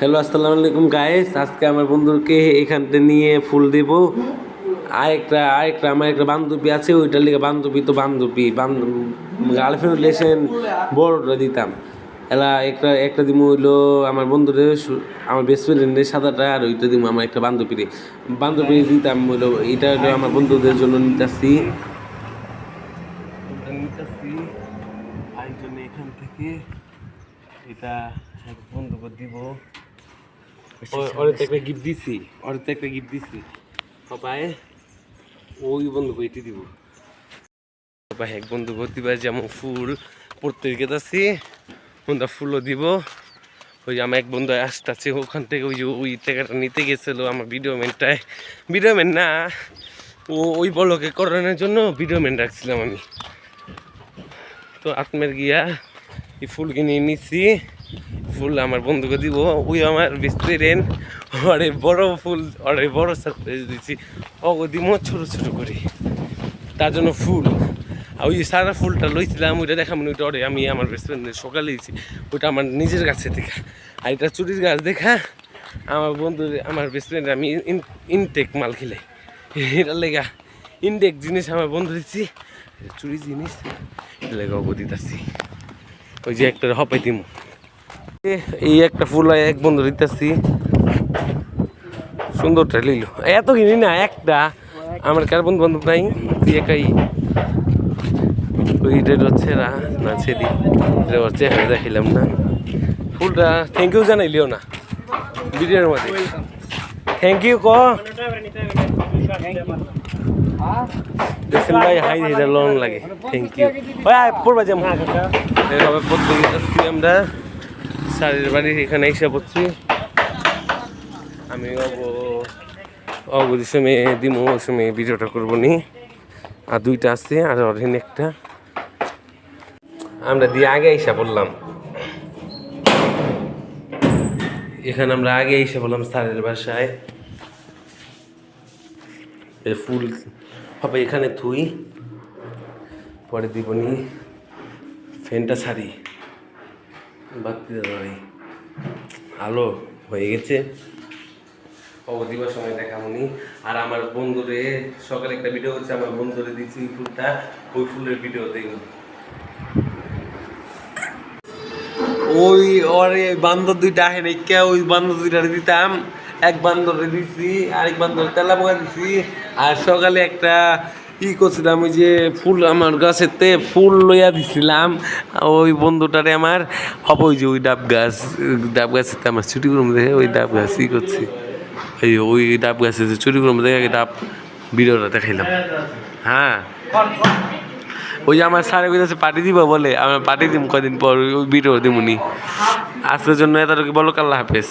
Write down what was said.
Hello, আসসালামু আলাইকুম guys. আজকে আমার বন্ধুকে এখানতে নিয়ে ফুল দেব। আরেকটা আমার একটা বান্ধবী আছে, ওইটার লিগে বান্ধবী গার্লফ্রেন্ড রিলেশন বড়টা দিতাম। এলা একটা দিমু হইলো আমার বন্ধুরে, আমার বেস্ট ফ্রেন্ডের সাদাটা, আর ওইটা দিমু আমার একটা বান্ধবী দিতাম হইলো। এটা হইলো আমার বন্ধুদের জন্য নিতেছি আরেকজন এখান থেকে। এটা এক বন্ধুকে দিব। একটা গিফট দিছি সবাই। ওই বন্ধুকে এটি দিব সবাই। এক বন্ধুকে দিবা যেমন ফুল প্রত্যেকে আছি, ফুলও দিব। ওই যে আমার এক বন্ধু আসতেছে ওখান থেকে, ওই টাকাটা নিতে গেছিল আমার ভিডিও ম্যান না, ওই বলকে করানোর জন্য ভিডিও ম্যান রাখছিলাম আমি। তো আত্মের গিয়া এই ফুল কিনে নিচ্ছি। ফুল আমার বন্ধুকে দিব। ওই আমার বেস্টফ্রেন্ড, অনেক বড় ফুল, অনেক বড় সারপ্রাইজ দিচ্ছি। ওকে দিব ছোট ছোট করে, তার জন্য ফুল। আর ওই সারা ফুলটা লইছিলাম, ওইটা দেখাম ওইটা আমি আমার বেস্টফ্রেন্ডের সকালে দিয়েছি। ওইটা আমার নিজের কাছে দেখা। আর এটা চুরির গাছ দেখা আমার বন্ধু, আমার বেস্টফ্রেন্ড আমি ইনটেক মাল খেলে, এটার লেগা ইনটেক জিনিস আমার বন্ধু দিচ্ছি। চুরি জিনিস এটা লেগা অবধি দিতেছি। ওই যে একটা হপাই দিম, এই একটা ফুল এক বন্ধু দিতেছি। সুন্দরটা লইল, এত কিনি না একটা, আমার কার বন্ধু বান্ধব নাই, তুই একাই। ওইটা হচ্ছে না ছেদি, এটা হচ্ছে দেখাইলাম না। ফুলটা থ্যাংক ইউ জানাইলিও না ভিডিওর মধ্যে। থ্যাংক ইউ দেখছেন ভাই, হাই এটা লং লাগে। থ্যাংক ইউ পড়বা যেমন প্রত্যেকে আসছি আমরা স্যারের বাড়ির এখানে এসে পড়ছি। আমি অবধি সময় দিম, ওই সময় ভিডিওটা করবো নি। আর দুইটা আছে, আর অরিন একটা আমরা দিয়ে আগে এসে পড়লাম। এখানে আমরা আগে এসে বললাম স্যারের বাসায়। ফুল হবে এখানে থুই, পরে দিবনি। ফ্যানটা ছাড়ি, বাতি দাঁড়াই, আলো হয়ে গেছে। দিবার সময় দেখামনি। আর আমার বন্ধুরে সকালে একটা ভিডিও হচ্ছে, আমার বন্ধুরে দিচ্ছি ফুলটা, ওই ফুলের ভিডিও দেখুন। ওই ওরে বান্দর দুইটা আহে রেখা, ওই বান্দর দুইটা দিতাম। এক বান্দরে দিছি, আরেক বান্দর তেলা পোকা দিছি। আর সকালে একটা করছিলাম, ওই যে ফুল আমার গাছেতে ফুল লইয়া দিছিলাম ওই বন্ধুটারে আমার। হবে ওই যে ওই ডাব গাছেতে আমার ছুটি করুম দেখে, ওই ডাব গাছ করছি। ওই ডাব গাছে যে চুরি করুম দেখে ডাব ভিডিওটা দেখাইলাম। হ্যাঁ, ওই যে আমার স্যারের কাছে পার্টি দিব বলে, আমি পার্টি দিব কদিন পর, ওই ভিডিও দিমুনি। আজকের জন্য এতটুকু বলো, আল্লাহ হাফেজ।